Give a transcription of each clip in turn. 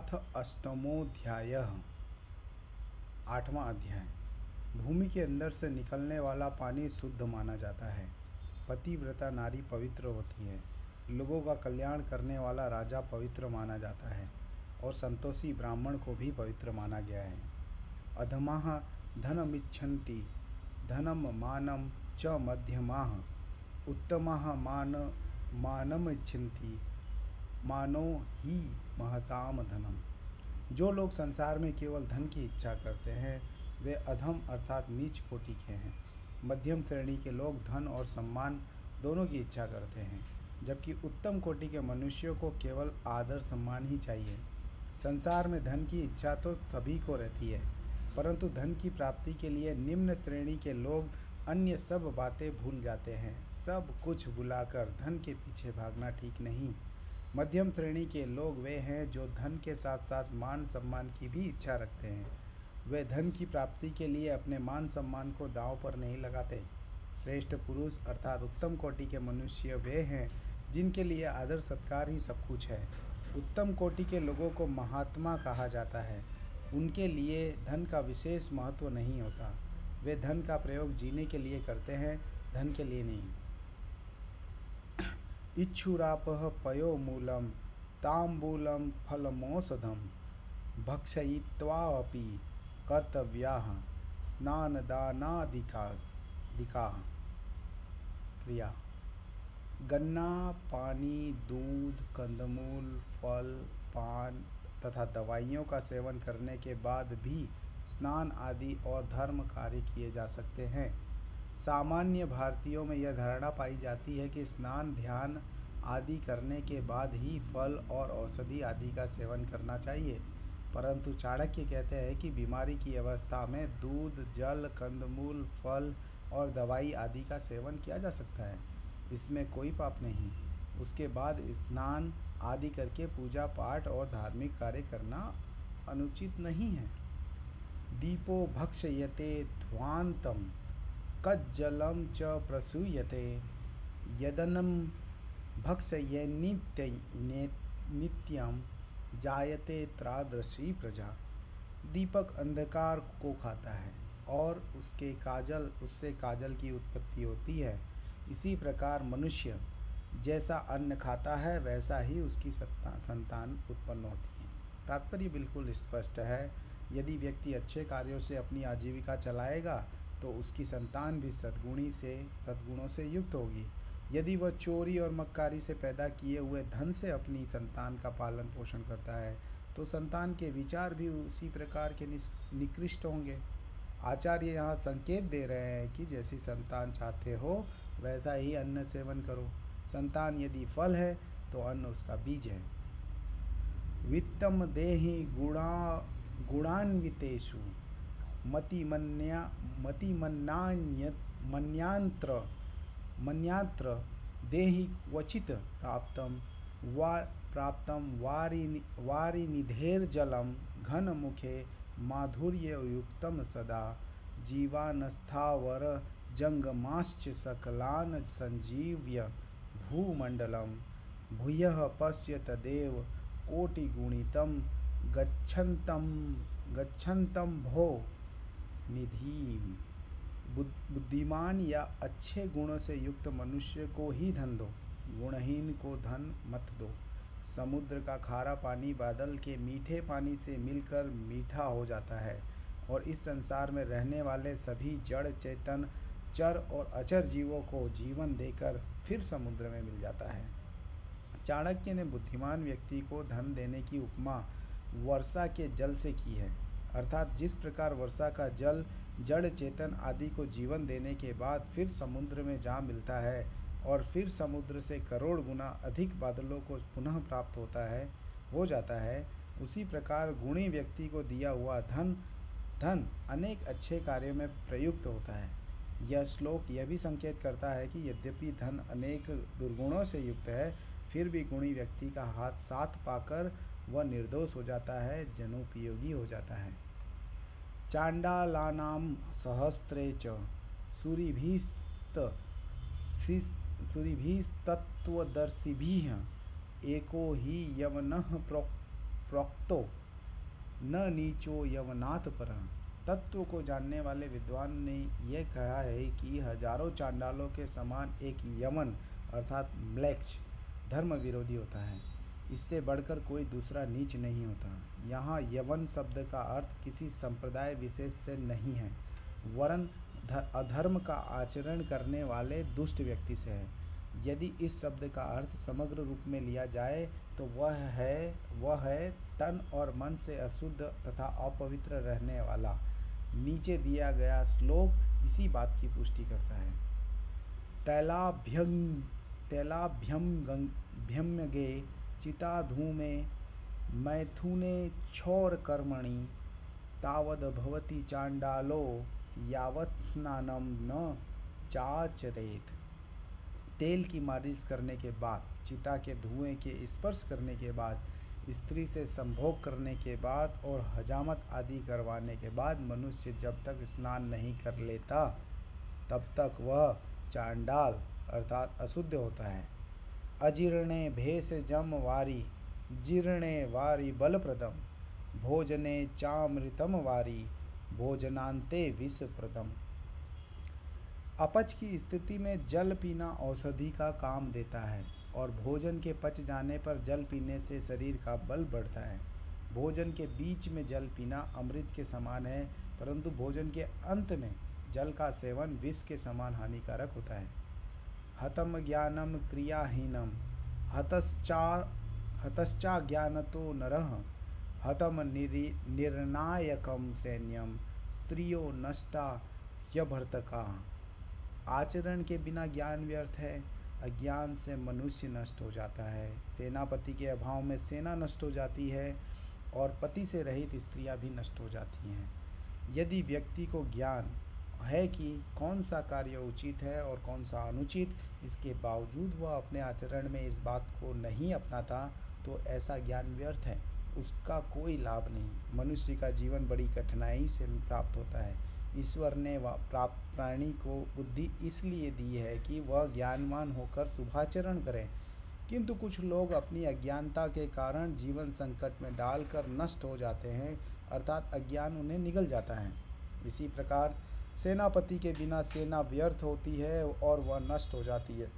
अथ अष्टमोऽध्यायः। 8वां अध्याय। भूमि के अंदर से निकलने वाला पानी शुद्ध माना जाता है। पतिव्रता नारी पवित्र होती है। लोगों का कल्याण करने वाला राजा पवित्र माना जाता है और संतोषी ब्राह्मण को भी पवित्र माना गया है। अधमाः धनमिच्छन्ति धनम मानम च मध्यमाः उत्तमाः मानमिच्छन्ति मानो ही महताम धनम। जो लोग संसार में केवल धन की इच्छा करते हैं वे अधम अर्थात नीच कोटि के हैं। मध्यम श्रेणी के लोग धन और सम्मान दोनों की इच्छा करते हैं, जबकि उत्तम कोटि के मनुष्यों को केवल आदर सम्मान ही चाहिए। संसार में धन की इच्छा तो सभी को रहती है, परंतु धन की प्राप्ति के लिए निम्न श्रेणी के लोग अन्य सब बातें भूल जाते हैं। सब कुछ भुलाकर धन के पीछे भागना ठीक नहीं। मध्यम श्रेणी के लोग वे हैं जो धन के साथ साथ मान सम्मान की भी इच्छा रखते हैं। वे धन की प्राप्ति के लिए अपने मान सम्मान को दांव पर नहीं लगाते। श्रेष्ठ पुरुष अर्थात उत्तम कोटि के मनुष्य वे हैं जिनके लिए आदर सत्कार ही सब कुछ है। उत्तम कोटि के लोगों को महात्मा कहा जाता है। उनके लिए धन का विशेष महत्व नहीं होता। वे धन का प्रयोग जीने के लिए करते हैं, धन के लिए नहीं। इच्छुरापः पयोमूलं ताम्बूलं फलमौषधं भक्षयित्वापि कर्तव्याः स्नानदानादिकाः क्रिया। गन्ना, पानी, दूध, कंदमूल, फल, पान तथा दवाइयों का सेवन करने के बाद भी स्नान आदि और धर्म कार्य किए जा सकते हैं। सामान्य भारतीयों में यह धारणा पाई जाती है कि स्नान ध्यान आदि करने के बाद ही फल और औषधि आदि का सेवन करना चाहिए, परंतु चाणक्य कहते हैं कि बीमारी की अवस्था में दूध, जल, कंदमूल, फल और दवाई आदि का सेवन किया जा सकता है। इसमें कोई पाप नहीं। उसके बाद स्नान आदि करके पूजा पाठ और धार्मिक कार्य करना अनुचित नहीं है। दीपो भक्षयते ध्वांतम कज्जलं च प्रसूयते यदन्नं भक्षयेन्नित्यं जायते त्रादृशी प्रजा। दीपक अंधकार को खाता है और उससे काजल की उत्पत्ति होती है। इसी प्रकार मनुष्य जैसा अन्न खाता है वैसा ही उसकी संतान उत्पन्न होती है। तात्पर्य बिल्कुल स्पष्ट है। यदि व्यक्ति अच्छे कार्यों से अपनी आजीविका चलाएगा तो उसकी संतान भी सद्गुणों से युक्त होगी। यदि वह चोरी और मक्कारी से पैदा किए हुए धन से अपनी संतान का पालन पोषण करता है तो संतान के विचार भी उसी प्रकार के निकृष्ट होंगे। आचार्य यहाँ संकेत दे रहे हैं कि जैसी संतान चाहते हो वैसा ही अन्न सेवन करो। संतान यदि फल है तो अन्न उसका बीज है। वित्तम देहि गुणान्वितेषु मन्यांत्र देहि क्वचित् प्राप्तं वारिनिधेर्जलं घनमुखे माधुर्ययुक्तं सदा जीवानस्थावर जंगमाश्च सकलान् संजीव्य भूमण्डलं भूयः पश्य तदेव कोटिगुणितं गच्छन्तं भो निधि। बुद्धिमान या अच्छे गुणों से युक्त मनुष्य को ही धन दो, गुणहीन को धन मत दो। समुद्र का खारा पानी बादल के मीठे पानी से मिलकर मीठा हो जाता है और इस संसार में रहने वाले सभी जड़ चेतन चर और अचर जीवों को जीवन देकर फिर समुद्र में मिल जाता है। चाणक्य ने बुद्धिमान व्यक्ति को धन देने की उपमा वर्षा के जल से की है, अर्थात जिस प्रकार वर्षा का जल जड़ चेतन आदि को जीवन देने के बाद फिर समुद्र में जा मिलता है और फिर समुद्र से करोड़ गुना अधिक बादलों को पुनः प्राप्त हो जाता है, उसी प्रकार गुणी व्यक्ति को दिया हुआ धन अनेक अच्छे कार्यों में प्रयुक्त होता है। यह श्लोक यह भी संकेत करता है कि यद्यपि धन अनेक दुर्गुणों से युक्त है, फिर भी गुणी व्यक्ति का हाथ साथ पाकर वह निर्दोष हो जाता है, जनोपयोगी हो जाता है। चांडालानां सहस्रे च सूरिभिस्तत्त्वदर्शिभिः एको हि यवनः प्रोक्तो न नीचो यवनाथ पर। तत्व को जानने वाले विद्वान ने यह कहा है कि हजारों चांडालों के समान एक यवन अर्थात म्लेच्छ धर्म विरोधी होता है। इससे बढ़कर कोई दूसरा नीच नहीं होता। यहाँ यवन शब्द का अर्थ किसी संप्रदाय विशेष से नहीं है, वरन अधर्म का आचरण करने वाले दुष्ट व्यक्ति से है। यदि इस शब्द का अर्थ समग्र रूप में लिया जाए तो वह है तन और मन से अशुद्ध तथा अपवित्र रहने वाला। नीचे दिया गया श्लोक इसी बात की पुष्टि करता है। तैलाभ्यम्गे चिता धूमे मैथुने क्षौर कर्मणि तावद भवति चांडालो यावत् स्नानम न चाचरेत। तेल की मालिश करने के बाद, चिता के धुएं के स्पर्श करने के बाद, स्त्री से संभोग करने के बाद और हजामत आदि करवाने के बाद मनुष्य जब तक स्नान नहीं कर लेता तब तक वह चांडाल अर्थात अशुद्ध होता है। अजीर्णे भेष जम वारी जीर्णे वारी बलप्रदम भोजने चामृतम वारी भोजनांते विषप्रदम। अपच की स्थिति में जल पीना औषधि का काम देता है और भोजन के पच जाने पर जल पीने से शरीर का बल बढ़ता है। भोजन के बीच में जल पीना अमृत के समान है, परंतु भोजन के अंत में जल का सेवन विष के समान हानिकारक होता है। हतम ज्ञानम क्रियाहीनम हतश्चा ज्ञानतो नरः हतम निर्णायकम सैन्यम स्त्रियो नष्टा यभर्तका। आचरण के बिना ज्ञान व्यर्थ है, अज्ञान से मनुष्य नष्ट हो जाता है। सेनापति के अभाव में सेना नष्ट हो जाती है और पति से रहित स्त्रियां भी नष्ट हो जाती हैं। यदि व्यक्ति को ज्ञान है कि कौन सा कार्य उचित है और कौन सा अनुचित, इसके बावजूद वह अपने आचरण में इस बात को नहीं अपनाता, तो ऐसा ज्ञान व्यर्थ है, उसका कोई लाभ नहीं। मनुष्य का जीवन बड़ी कठिनाई से प्राप्त होता है। ईश्वर ने प्राणी को बुद्धि इसलिए दी है कि वह ज्ञानवान होकर शुभाचरण करें, किंतु कुछ लोग अपनी अज्ञानता के कारण जीवन संकट में डालकर नष्ट हो जाते हैं, अर्थात अज्ञान उन्हें निगल जाता है। इसी प्रकार सेनापति के बिना सेना व्यर्थ होती है और वह नष्ट हो जाती है।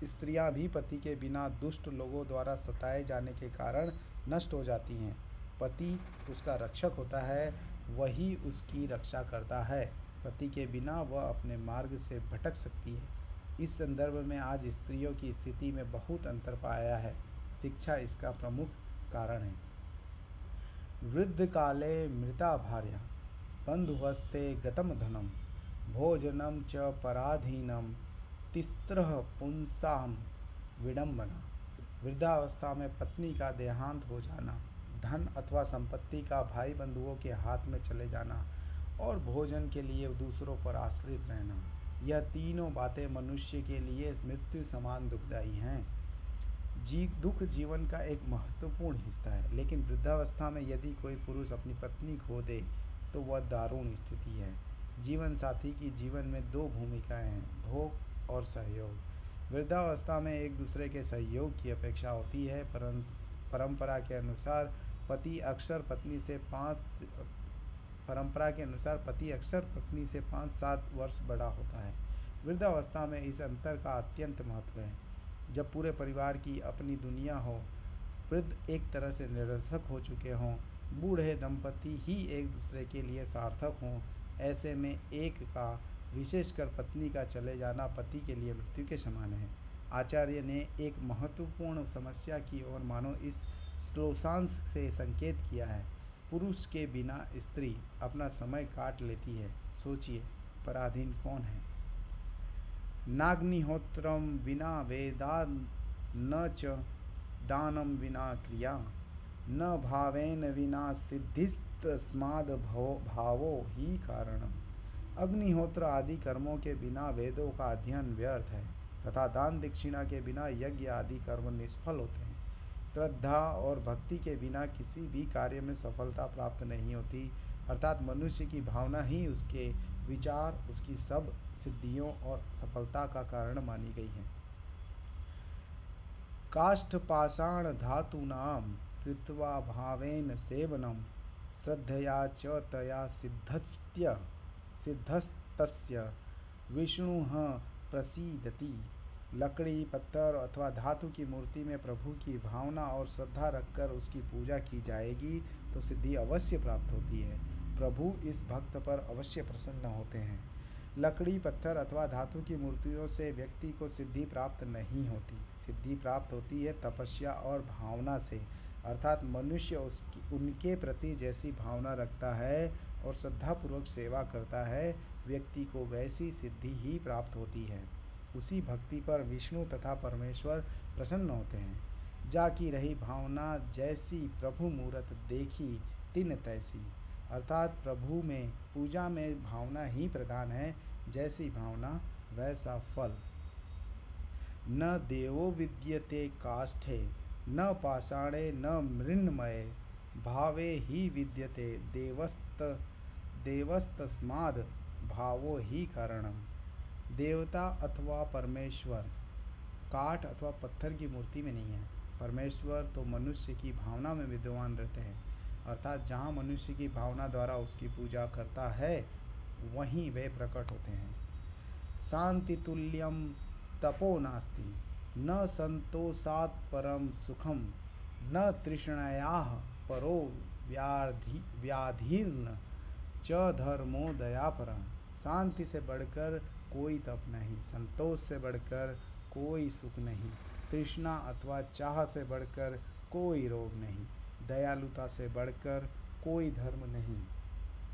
स्त्रियां भी पति के बिना दुष्ट लोगों द्वारा सताए जाने के कारण नष्ट हो जाती हैं। पति उसका रक्षक होता है, वही उसकी रक्षा करता है। पति के बिना वह अपने मार्ग से भटक सकती है। इस संदर्भ में आज स्त्रियों की स्थिति में बहुत अंतर पाया है। शिक्षा इसका प्रमुख कारण है। वृद्ध काले मृता भार्या बंधुहस्ते गतम धनम भोजनम च पराधीनम तिस्त्रः पुंसाम विडंबना। वृद्धावस्था में पत्नी का देहांत हो जाना, धन अथवा संपत्ति का भाई बंधुओं के हाथ में चले जाना और भोजन के लिए दूसरों पर आश्रित रहना, यह तीनों बातें मनुष्य के लिए मृत्यु समान दुखदायी हैं। दुख जीवन का एक महत्वपूर्ण हिस्सा है, लेकिन वृद्धावस्था में यदि कोई पुरुष अपनी पत्नी खो दे तो वह दारुण स्थिति है। जीवन साथी की जीवन में दो भूमिकाएं हैं, भोग और सहयोग। वृद्धावस्था में एक दूसरे के सहयोग की अपेक्षा होती है, परंपरा के अनुसार पति अक्सर पत्नी से 5-7 वर्ष बड़ा होता है। वृद्धावस्था में इस अंतर का अत्यंत महत्व है। जब पूरे परिवार की अपनी दुनिया हो, वृद्ध एक तरह से निरर्थक हो चुके हों, बूढ़े दंपति ही एक दूसरे के लिए सार्थक हों, ऐसे में एक का, विशेषकर पत्नी का चले जाना पति के लिए मृत्यु के समान है। आचार्य ने एक महत्वपूर्ण समस्या की ओर मानो इस श्लोकांश से संकेत किया है। पुरुष के बिना स्त्री अपना समय काट लेती है। सोचिए, पराधीन कौन है? नाग्निहोत्रम विना वेदा न च दानम विना क्रिया न भावेन विना सिद्धिस्तस्माद् भावो ही कारणम। अग्निहोत्र आदि कर्मों के बिना वेदों का अध्ययन व्यर्थ है तथा दान दक्षिणा के बिना यज्ञ आदि कर्म निष्फल होते हैं। श्रद्धा और भक्ति के बिना किसी भी कार्य में सफलता प्राप्त नहीं होती, अर्थात मनुष्य की भावना ही उसके विचार, उसकी सब सिद्धियों और सफलता का कारण मानी गई है। काष्ठ पाषाण धातूनाम कृत्वा भावेन सेवनं श्रद्धया च तया सिद्धस्तस्य विष्णुः प्रसीदति। लकड़ी, पत्थर अथवा धातु की मूर्ति में प्रभु की भावना और श्रद्धा रखकर उसकी पूजा की जाएगी तो सिद्धि अवश्य प्राप्त होती है। प्रभु इस भक्त पर अवश्य प्रसन्न होते हैं। लकड़ी, पत्थर अथवा धातु की मूर्तियों से व्यक्ति को सिद्धि प्राप्त नहीं होती। सिद्धि प्राप्त होती है तपस्या और भावना से, अर्थात मनुष्य उनके प्रति जैसी भावना रखता है और श्रद्धापूर्वक सेवा करता है, व्यक्ति को वैसी सिद्धि ही प्राप्त होती है। उसी भक्ति पर विष्णु तथा परमेश्वर प्रसन्न होते हैं। जाकी रही भावना जैसी प्रभु मूरत देखी तिन तैसी, अर्थात प्रभु में पूजा में भावना ही प्रधान है, जैसी भावना वैसा फल। न देवो विद्यते काष्ठे न पाषाणे न मृण्मये, भावे ही विद्यते देवस्तस्माद् भावो ही कारणम। देवता अथवा परमेश्वर काठ अथवा पत्थर की मूर्ति में नहीं है। परमेश्वर तो मनुष्य की भावना में विद्यमान रहते हैं, अर्थात जहाँ मनुष्य की भावना द्वारा उसकी पूजा करता है वहीं वे प्रकट होते हैं। शांति तुल्यम तपो नास्ति न संतोषात् परम सुखम न तृष्णयाः परो व्याधिर्न च धर्मो दयापरम। शांति से बढ़कर कोई तप नहीं, संतोष से बढ़कर कोई सुख नहीं, तृष्णा अथवा चाह से बढ़कर कोई रोग नहीं, दयालुता से बढ़कर कोई धर्म नहीं।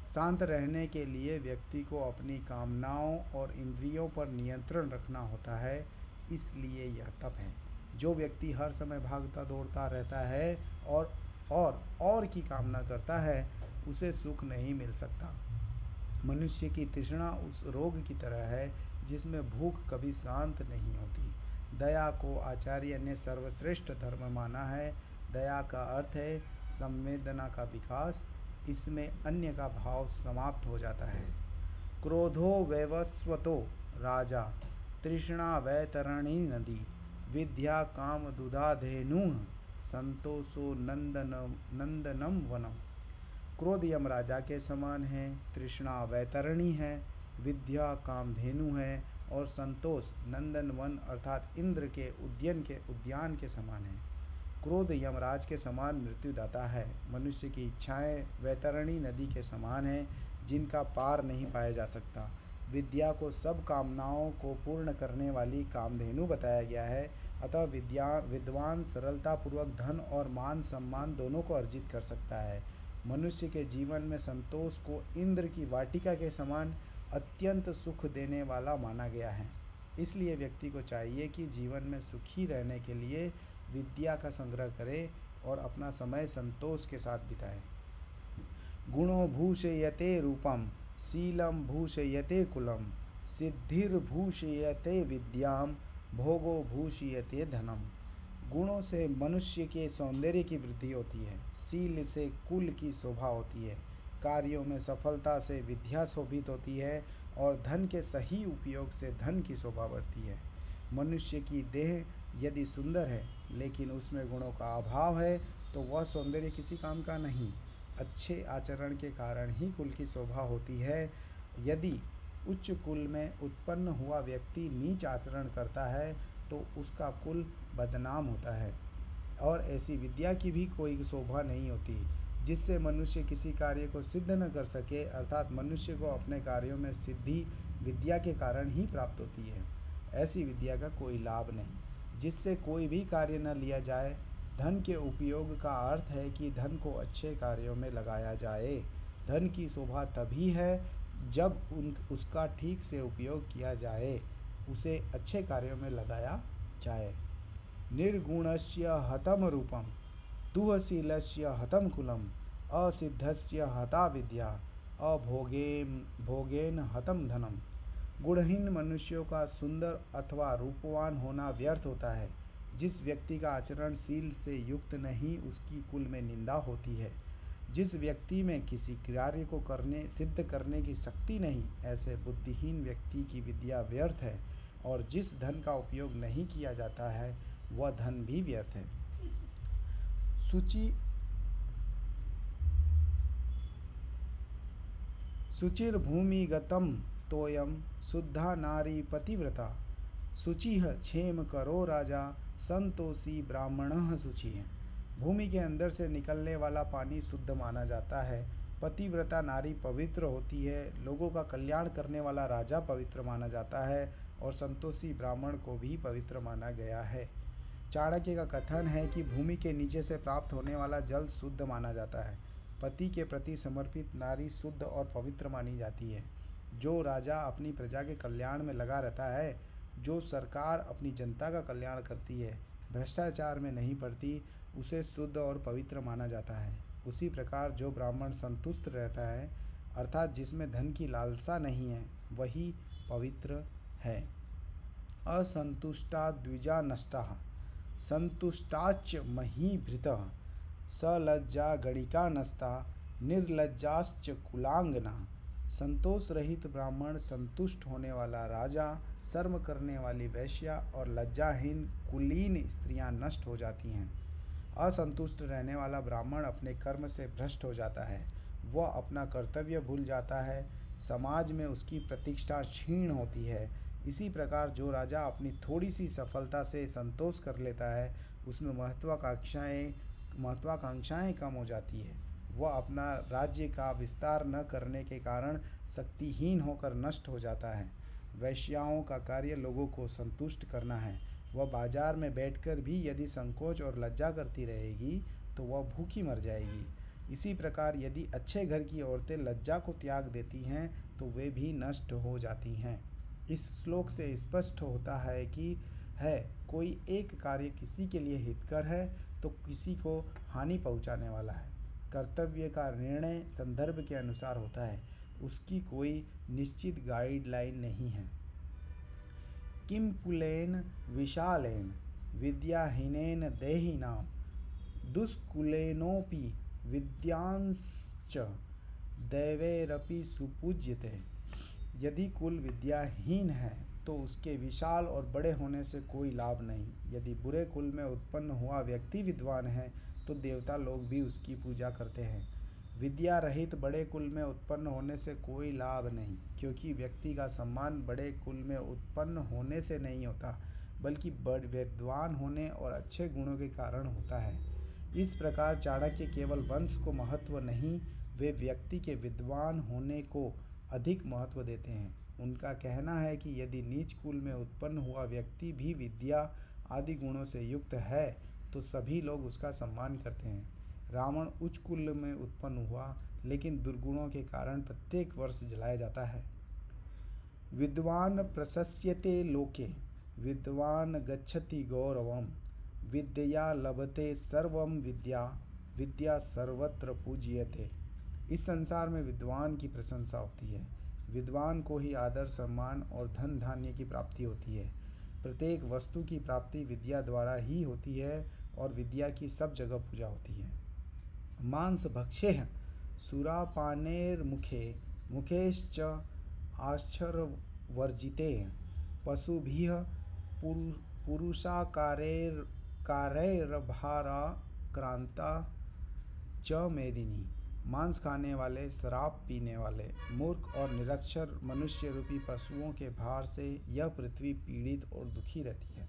शांत रहने के लिए व्यक्ति को अपनी कामनाओं और इंद्रियों पर नियंत्रण रखना होता है, इसलिए यह तप है। जो व्यक्ति हर समय भागता दौड़ता रहता है और की कामना करता है, उसे सुख नहीं मिल सकता। मनुष्य की तृष्णा उस रोग की तरह है जिसमें भूख कभी शांत नहीं होती। दया को आचार्य ने सर्वश्रेष्ठ धर्म माना है। दया का अर्थ है संवेदना का विकास, इसमें अन्य का भाव समाप्त हो जाता है। क्रोधो वैवस्वतो राजा तृष्णा वैतरणी नदी, विद्या काम दुधाधेनुः संतोषो नंदनम वनम। क्रोध यमराजा के समान है, तृष्णा वैतरणी है, विद्या कामधेनु है और संतोष नंदन वन अर्थात इंद्र के उद्यान के समान है। क्रोध यमराज के समान मृत्युदाता है। मनुष्य की इच्छाएं वैतरणी नदी के समान है, जिनका पार नहीं पाया जा सकता। विद्या को सब कामनाओं को पूर्ण करने वाली कामधेनु बताया गया है। अतः विद्वान सरलतापूर्वक धन और मान सम्मान दोनों को अर्जित कर सकता है। मनुष्य के जीवन में संतोष को इंद्र की वाटिका के समान अत्यंत सुख देने वाला माना गया है। इसलिए व्यक्ति को चाहिए कि जीवन में सुखी रहने के लिए विद्या का संग्रह करे और अपना समय संतोष के साथ बिताए। गुणो भूषयते रूपम शीलम भूषयते कुलम सिद्धिर्भूषयते विद्याम भोगो भूषयते धनम। गुणों से मनुष्य के सौंदर्य की वृद्धि होती है, शील से कुल की शोभा होती है, कार्यों में सफलता से विद्या शोभित होती है और धन के सही उपयोग से धन की शोभा बढ़ती है। मनुष्य की देह यदि सुंदर है लेकिन उसमें गुणों का अभाव है तो वह सौंदर्य किसी काम का नहीं। अच्छे आचरण के कारण ही कुल की शोभा होती है। यदि उच्च कुल में उत्पन्न हुआ व्यक्ति नीच आचरण करता है तो उसका कुल बदनाम होता है और ऐसी विद्या की भी कोई शोभा नहीं होती जिससे मनुष्य किसी कार्य को सिद्ध न कर सके, अर्थात मनुष्य को अपने कार्यों में सिद्धि विद्या के कारण ही प्राप्त होती है। ऐसी विद्या का कोई लाभ नहीं जिससे कोई भी कार्य न लिया जाए। धन के उपयोग का अर्थ है कि धन को अच्छे कार्यों में लगाया जाए। धन की शोभा तभी है जब उसका ठीक से उपयोग किया जाए, उसे अच्छे कार्यों में लगाया जाए। निर्गुणस्य हतम रूपम दुःशीलस्य हतम कुलम असिद्धस्य हता विद्या भोगेन हतम धनम। गुणहीन मनुष्यों का सुंदर अथवा रूपवान होना व्यर्थ होता है। जिस व्यक्ति का आचरण शील से युक्त नहीं, उसकी कुल में निंदा होती है। जिस व्यक्ति में किसी कार्य को सिद्ध करने की शक्ति नहीं, ऐसे बुद्धिहीन व्यक्ति की विद्या व्यर्थ है और जिस धन का उपयोग नहीं किया जाता है वह धन भी व्यर्थ है। शुचि शुचिर्भूमिगतं तोयं शुद्धा नारी पतिव्रता शुचिः क्षेम करो राजा संतोषी ब्राह्मणः शुचिः। भूमि के अंदर से निकलने वाला पानी शुद्ध माना जाता है। पतिव्रता नारी पवित्र होती है। लोगों का कल्याण करने वाला राजा पवित्र माना जाता है और संतोषी ब्राह्मण को भी पवित्र माना गया है। चाणक्य का कथन है कि भूमि के नीचे से प्राप्त होने वाला जल शुद्ध माना जाता है। पति के प्रति समर्पित नारी शुद्ध और पवित्र मानी जाती है। जो राजा अपनी प्रजा के कल्याण में लगा रहता है, जो सरकार अपनी जनता का कल्याण करती है, भ्रष्टाचार में नहीं पड़ती, उसे शुद्ध और पवित्र माना जाता है। उसी प्रकार जो ब्राह्मण संतुष्ट रहता है, अर्थात जिसमें धन की लालसा नहीं है, वही पवित्र है। असंतुष्टा द्विजा नष्टा संतुष्टाश्च महीभृतः सलज्जा गणिका नस्ता निर्लज्जाश्च कुलांगना। संतोष रहित ब्राह्मण, संतुष्ट होने वाला राजा, शर्म करने वाली वैश्या और लज्जाहीन कुलीन स्त्रियां नष्ट हो जाती हैं। असंतुष्ट रहने वाला ब्राह्मण अपने कर्म से भ्रष्ट हो जाता है। वह अपना कर्तव्य भूल जाता है। समाज में उसकी प्रतिष्ठा क्षीण होती है। इसी प्रकार जो राजा अपनी थोड़ी सी सफलता से संतोष कर लेता है, उसमें महत्वाकांक्षाएं कम हो जाती है। वह अपना राज्य का विस्तार न करने के कारण शक्तिहीन होकर नष्ट हो जाता है। वैश्याओं का कार्य लोगों को संतुष्ट करना है। वह बाजार में बैठकर भी यदि संकोच और लज्जा करती रहेगी तो वह भूखी मर जाएगी। इसी प्रकार यदि अच्छे घर की औरतें लज्जा को त्याग देती हैं तो वे भी नष्ट हो जाती हैं। इस श्लोक से स्पष्ट होता है कि कोई एक कार्य किसी के लिए हितकर है तो किसी को हानि पहुंचाने वाला है। कर्तव्य का निर्णय संदर्भ के अनुसार होता है, उसकी कोई निश्चित गाइडलाइन नहीं है। किम कुलेन विशालेन विद्याहीनेन देहिनां दुष्कुलेनोपि विद्यांश्च दैवैरपि सुपूज्यते। यदि कुल विद्याहीन है तो उसके विशाल और बड़े होने से कोई लाभ नहीं। यदि बुरे कुल में उत्पन्न हुआ व्यक्ति विद्वान है तो देवता लोग भी उसकी पूजा करते हैं। विद्या रहित बड़े कुल में उत्पन्न होने से कोई लाभ नहीं, क्योंकि व्यक्ति का सम्मान बड़े कुल में उत्पन्न होने से नहीं होता, बल्कि विद्वान होने और अच्छे गुणों के कारण होता है। इस प्रकार चाणक्य केवल वंश को महत्व नहीं, वे व्यक्ति के विद्वान होने को अधिक महत्व देते हैं। उनका कहना है कि यदि नीच कुल में उत्पन्न हुआ व्यक्ति भी विद्या आदि गुणों से युक्त है तो सभी लोग उसका सम्मान करते हैं। रावण उच्च कुल में उत्पन्न हुआ, लेकिन दुर्गुणों के कारण प्रत्येक वर्ष जलाया जाता है। विद्वान प्रशस्यते लोके विद्वान गच्छति गौरवम विद्या लभते सर्वम विद्या विद्या सर्वत्र पूज्यते। इस संसार में विद्वान की प्रशंसा होती है। विद्वान को ही आदर, सम्मान और धन धान्य की प्राप्ति होती है। प्रत्येक वस्तु की प्राप्ति विद्या द्वारा ही होती है और विद्या की सब जगह पूजा होती है। मांस भक्षेः सुरापानेर्मुखे मुखेश्च आश्चर्यवर्जिते पशुभिः पुरुषाकारैर्भाराक्रांता च मेदिनी। मांस खाने वाले, शराब पीने वाले, मूर्ख और निरक्षर मनुष्य रूपी पशुओं के भार से यह पृथ्वी पीड़ित और दुखी रहती है।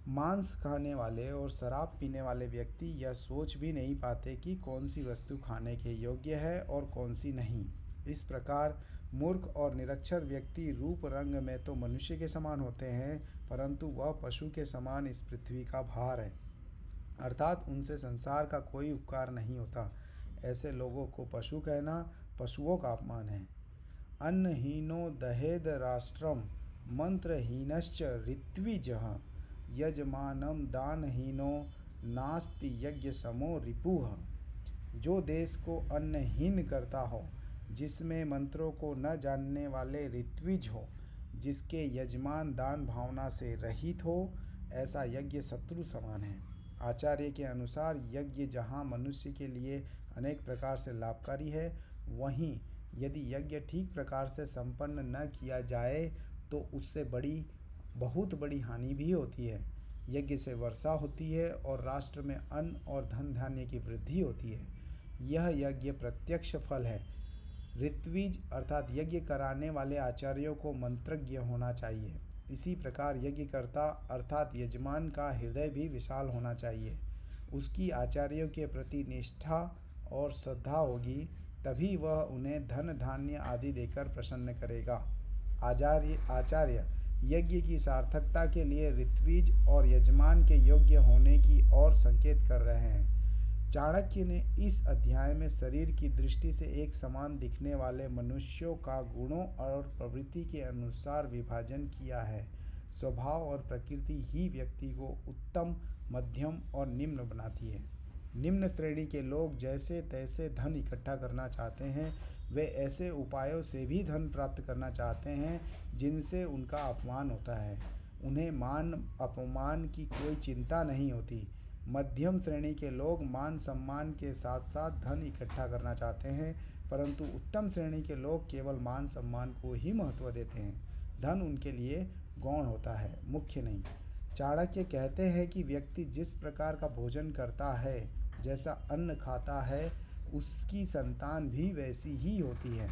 मांस खाने वाले और शराब पीने वाले व्यक्ति यह सोच भी नहीं पाते कि कौन सी वस्तु खाने के योग्य है और कौन सी नहीं। इस प्रकार मूर्ख और निरक्षर व्यक्ति रूप रंग में तो मनुष्य के समान होते हैं, परंतु वह पशु के समान इस पृथ्वी का भार है, अर्थात उनसे संसार का कोई उपकार नहीं होता। ऐसे लोगों को पशु कहना पशुओं का अपमान है। अन्नहीनो दहेद राष्ट्रम मंत्रहीनश्च ऋत्विजः यजमानम दानहीनो नास्ति यज्ञ समो रिपुः। जो देश को अन्नहीन करता हो, जिसमें मंत्रों को न जानने वाले ऋत्विज हो, जिसके यजमान दान भावना से रहित हो, ऐसा यज्ञ शत्रु समान है। आचार्य के अनुसार यज्ञ जहाँ मनुष्य के लिए अनेक प्रकार से लाभकारी है, वहीं यदि यज्ञ ठीक प्रकार से संपन्न न किया जाए तो उससे बहुत बड़ी हानि भी होती है। यज्ञ से वर्षा होती है और राष्ट्र में अन्न और धन धान्य की वृद्धि होती है। यह यज्ञ प्रत्यक्ष फल है। ऋत्विज अर्थात यज्ञ कराने वाले आचार्यों को मंत्रज्ञ होना चाहिए। इसी प्रकार यज्ञकर्ता अर्थात यजमान का हृदय भी विशाल होना चाहिए। उसकी आचार्यों के प्रति निष्ठा और श्रद्धा होगी, तभी वह उन्हें धन धान्य आदि देकर प्रसन्न करेगा। आचार्य यज्ञ की सार्थकता के लिए ऋत्विज और यजमान के योग्य होने की ओर संकेत कर रहे हैं। चाणक्य ने इस अध्याय में शरीर की दृष्टि से एक समान दिखने वाले मनुष्यों का गुणों और प्रवृत्ति के अनुसार विभाजन किया है। स्वभाव और प्रकृति ही व्यक्ति को उत्तम, मध्यम और निम्न बनाती है। निम्न श्रेणी के लोग जैसे तैसे धन इकट्ठा करना चाहते हैं, वे ऐसे उपायों से भी धन प्राप्त करना चाहते हैं जिनसे उनका अपमान होता है। उन्हें मान अपमान की कोई चिंता नहीं होती। मध्यम श्रेणी के लोग मान सम्मान के साथ साथ धन इकट्ठा करना चाहते हैं, परंतु उत्तम श्रेणी के लोग केवल मान सम्मान को ही महत्व देते हैं। धन उनके लिए गौण होता है, मुख्य नहीं। चाणक्य कहते हैं कि व्यक्ति जिस प्रकार का भोजन करता है, जैसा अन्न खाता है, उसकी संतान भी वैसी ही होती है।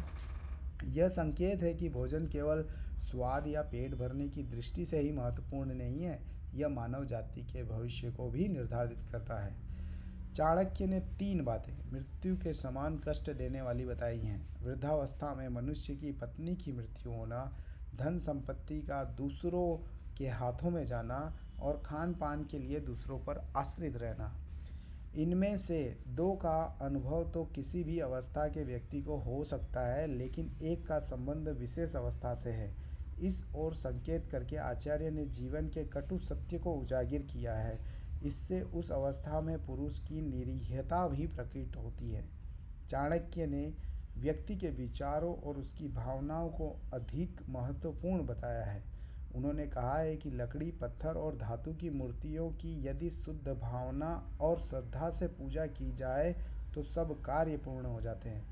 यह संकेत है कि भोजन केवल स्वाद या पेट भरने की दृष्टि से ही महत्वपूर्ण नहीं है, यह मानव जाति के भविष्य को भी निर्धारित करता है। चाणक्य ने 3 बातें मृत्यु के समान कष्ट देने वाली बताई हैं। वृद्धावस्था में मनुष्य की पत्नी की मृत्यु होना, धन संपत्ति का दूसरों के हाथों में जाना और खान पान के लिए दूसरों पर आश्रित रहना। इनमें से 2 का अनुभव तो किसी भी अवस्था के व्यक्ति को हो सकता है, लेकिन एक का संबंध विशेष अवस्था से है। इस ओर संकेत करके आचार्य ने जीवन के कटु सत्य को उजागर किया है। इससे उस अवस्था में पुरुष की निरीहता भी प्रकट होती है। चाणक्य ने व्यक्ति के विचारों और उसकी भावनाओं को अधिक महत्वपूर्ण बताया है। उन्होंने कहा है कि लकड़ी, पत्थर और धातु की मूर्तियों की यदि शुद्ध भावना और श्रद्धा से पूजा की जाए तो सब कार्य पूर्ण हो जाते हैं।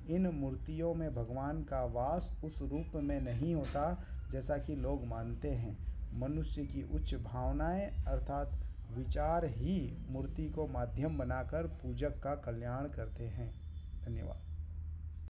इन मूर्तियों में भगवान का वास उस रूप में नहीं होता जैसा कि लोग मानते हैं। मनुष्य की उच्च भावनाएं अर्थात विचार ही मूर्ति को माध्यम बनाकर पूजक का कल्याण करते हैं। धन्यवाद।